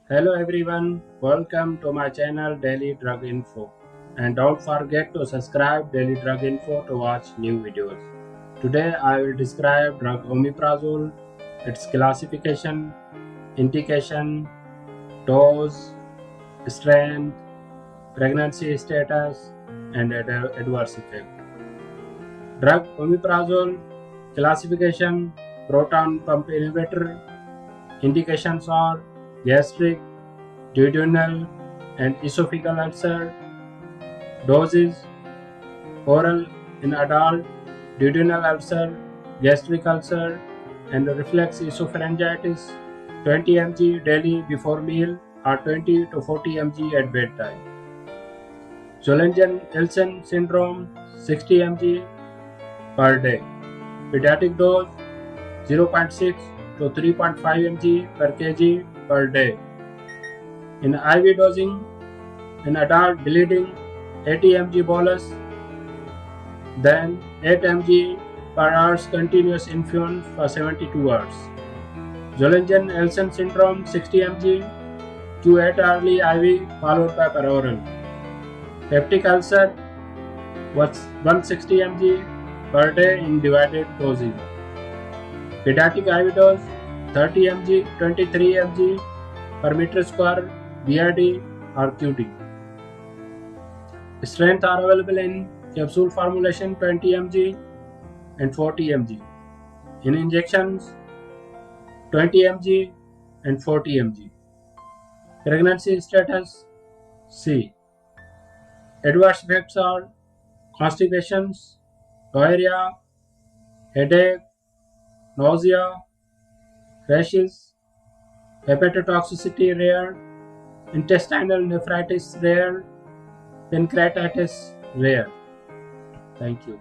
Hello everyone, welcome to my channel Daily Drug Info, and don't forget to subscribe Daily Drug Info to watch new videos. Today I will describe drug omeprazole, its classification, indication, dose, strength, pregnancy status, and adverse effect. Drug omeprazole classification: proton pump inhibitor. Indications are gastric, duodenal, and esophageal ulcer. Doses: oral in adult, duodenal ulcer, gastric ulcer, and reflex esophagitis, 20 mg daily before meal or 20 to 40 mg at bedtime. Zolingen-Ellison syndrome, 60 mg per day. Pediatric dose 0.6 to 3.5 mg per kg per day. In IV dosing, in adult bleeding, 80 mg bolus, then 8 mg per hour continuous infusion for 72 hours. Zolingen-Ellison syndrome, 60 mg, Q8 hourly IV followed by per oral. Peptic ulcer was 160 mg per day in divided dosing. Pediatric IV dose 30 mg, 23 mg per meter square BID or QD. Strength are available in capsule formulation 20 mg and 40 mg. In injections 20 mg and 40 mg. Pregnancy status C. Adverse effects are constipations, diarrhea, headache, nausea, rashes, hepatotoxicity rare, intestinal nephritis rare, pancreatitis rare. Thank you.